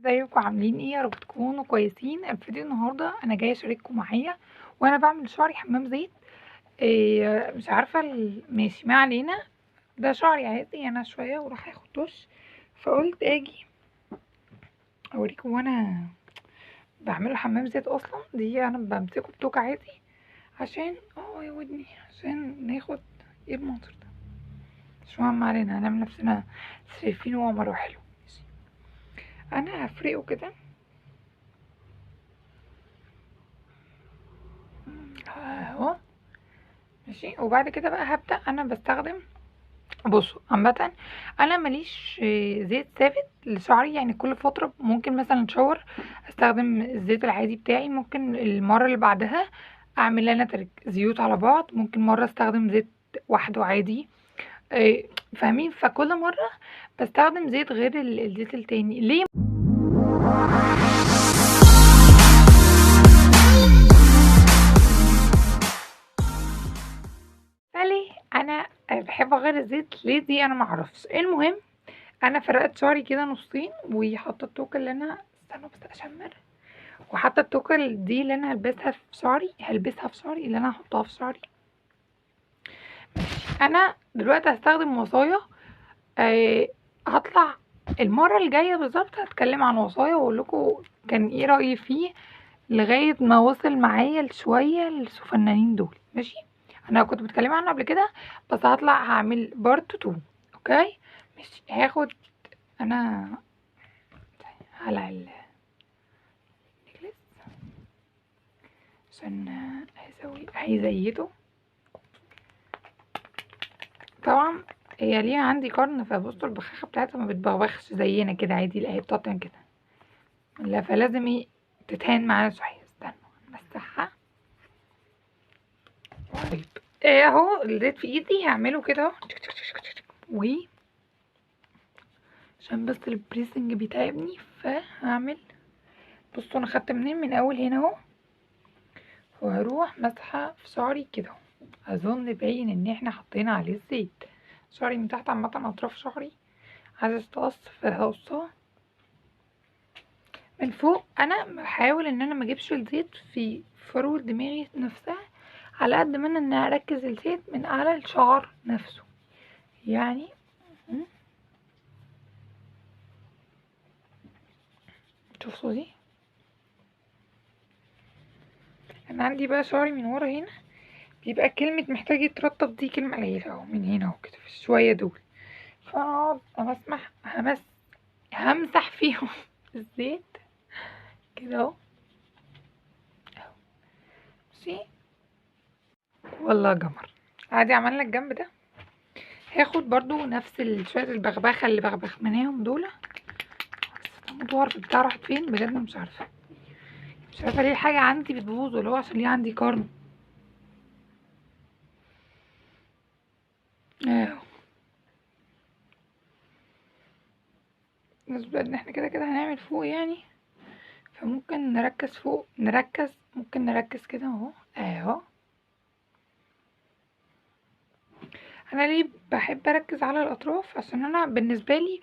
ازيكم عاملين ايه؟ يا رب تكونوا كويسين. الفيديو النهارده انا جايه اشارككم معايا وانا بعمل شعري حمام زيت. مش عارفه ماشي، ما علينا. ده شعري عادي انا شويه وراح اخد دش، فقلت اجي اوريكم وانا بعمله حمام زيت. اصلا دي انا بمسكه بتوك عادي عشان يا ودني، عشان ناخد ايه المنظر ده. مش مهم، علينا هنعمل نفسنا شايفين هو مره حلو. ماشي. انا هفرقه كده اهو. ماشي، وبعد كده بقى هبدأ انا بستخدم. بصوا عامة انا ماليش زيت ثابت لشعري، يعني كل فترة ممكن مثلا شاور استخدم الزيت العادي بتاعي، ممكن المرة اللي بعدها اعمل انا زيوت على بعض، ممكن مرة استخدم زيت وحده عادي. فاهمين؟ فكل مرة بستخدم زيت غير الزيت التاني. ليه؟ فليه انا بحب اغير الزيت ليه؟ دي انا معرفش. المهم انا فرقت شعري كده نصين، وحاطه التوكه اللي انا استنوا بس اشمر، وحاطه التوكه دي اللي انا هلبسها في شعري، اللي انا هحطها في شعري. انا دلوقتي هستخدم وصايه. هطلع المره الجايه بالظبط هتكلم عن وصايه واقول لكم كان ايه رايي فيه لغايه ما وصل معايا لشويه الفنانين دول. ماشي، انا كنت بتكلم عنه قبل كده بس هطلع هعمل بارت 2. اوكي ماشي. هاخد انا هلع النكلس عشان هيزيته. طبعا هي ليها عندي قرن، فبصوا البخاخه بتاعتها ما بتبخبخش زينا كده عادي، لا هي بتقطن كده، لا فلازم تتهان معانا شويه. استنوا نمسحها. طيب اهو الزيت في ايدي، هعمله كده اهو، و عشان بس البريسنج بيتعبني فهعمل. بصوا انا خدت من اول هنا اهو، وهروح مسحه في شعري كده. اظن باين ان احنا حطينا عليه الزيت. شعري من تحت عامه، اطراف شعري عايزه تقص فهقصها. من فوق انا بحاول ان انا ما اجيبش الزيت في فروه دماغي نفسها، على قد ما انا ان اركز الزيت من على الشعر نفسه يعني. شوفوا دي، انا عندي بقى شعري من ورا هنا بيبقى كلمة محتاج يترطب دي كلمة قليلة اهو، من هنا اهو كده في شوية دول، فاقعد همسح فيهم الزيت كده اهو. بصي والله جمر. عادي عملنا الجنب ده، هاخد برضو نفس شوية البغبخة اللي بغبخناهم دول. الدور بتاع راحت فين بجد؟ مش عارفة ليه الحاجة عندي بتبوظ، ولا هو عشان ليه عندي قرن. اهو بالنسبة ان احنا كده هنعمل فوق يعني، فممكن نركز فوق، ممكن نركز كده اهو. انا ليه بحب اركز على الاطراف؟ عشان انا بالنسبه لي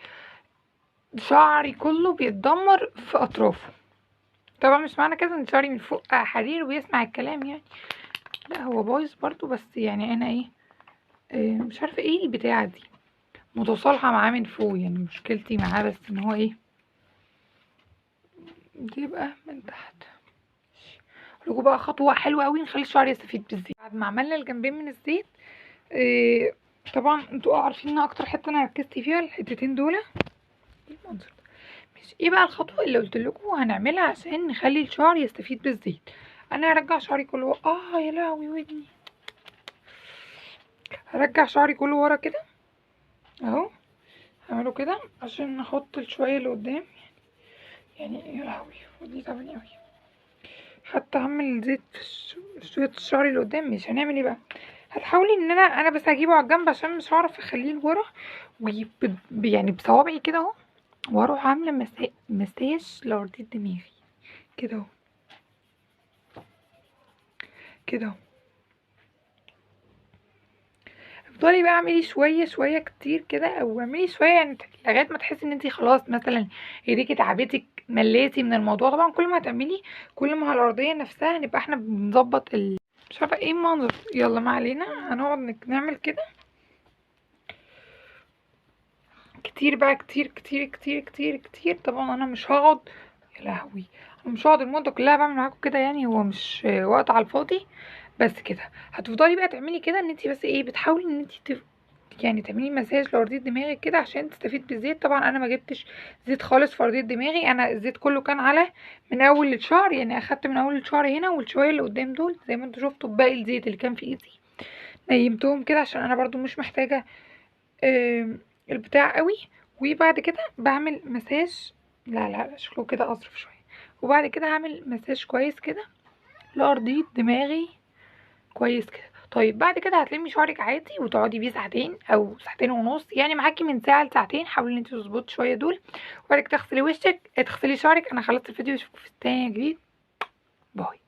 شعري كله بيتدمر في اطرافه. طبعا مش معنى كده ان شعري من فوق حرير ويسمع الكلام يعني، لا هو بايظ برضو، بس يعني انا مش عارفه ايه البتاعه دي متصالحه معاه من فوق، يعني مشكلتي معاه بس ان هو بيبقى من تحت. لكم بقى خطوه حلوه قوي نخلي الشعر يستفيد بالزيت بعد ما عملنا الجنبين من الزيت. طبعا انتوا عارفين ان اكتر حته انا ركزت فيها الحتتين دول. ايه المنظر ده؟ ماشي، ايه بقى الخطوه اللي قلت لكم هنعملها عشان نخلي الشعر يستفيد بالزيت؟ انا هرجع شعري كله يا لهوي ودني، هرجع شعري كله ورا كده اهو. هعمله كده عشان نحط الشويه اللي قدام يعني. يا لهوي ودي تعبانه قوي. حتى هعمل زيت في شويه الشعر اللي قدام. مش هنعمل ايه بقى؟ هتحاولي ان انا بس هجيبه على الجنب عشان مش هعرف اخليه لورا، يعني بصوابعي كده اهو، واروح عامله مساج لارضيه دماغي كده اهو، كده اهو. افضلي بقى اعملي شويه كتير كده، او اعملي شويه يعني لغايه ما تحسي ان انتي خلاص مثلا ايديكي تعبتك مليتي من الموضوع. طبعا كل ما هتعملي كل ما الارضيه نفسها هنبقى احنا بنظبط مش عارفه ايه المنظر. يلا ما علينا، هنقعد نعمل كده كتير بقى، كتير كتير كتير كتير كتير. طبعا انا مش هقعد، يا لهوي، انا مش هقعد المده كلها بعمل معاكم كده، يعني هو مش وقت على الفاضي. بس كده هتفضلي بقى تعملي كده، ان انت بس ايه بتحاولي ان انت يعني تعملي مساج لارضيه دماغك كده عشان تستفيد بالزيت. طبعا انا ما جبتش زيت خالص في ارضيه دماغي، انا الزيت كله كان على من اول الشعر، يعني اخدت من اول الشعر هنا والشويه اللي قدام دول زي ما انتوا شفتوا. باقي الزيت اللي كان في ايدي نيمتهم كده عشان انا برضو مش محتاجه البتاع قوي. وبعد كده بعمل مساج، لا شكله كده اظرف شويه. وبعد كده هعمل مساج كويس كده لارضيه دماغي كويس كده. طيب بعد كده هتلمي شعرك عادي وتقعدي بيه ساعتين او ساعتين ونص، يعني معاكي من ساعه لساعتين. حاولي ان انت تظبطي شويه دول. وبعد كده تغسلي وشك، تغسلي شعرك. انا خلصت الفيديو، اشوفكم في التاني جديد. باي.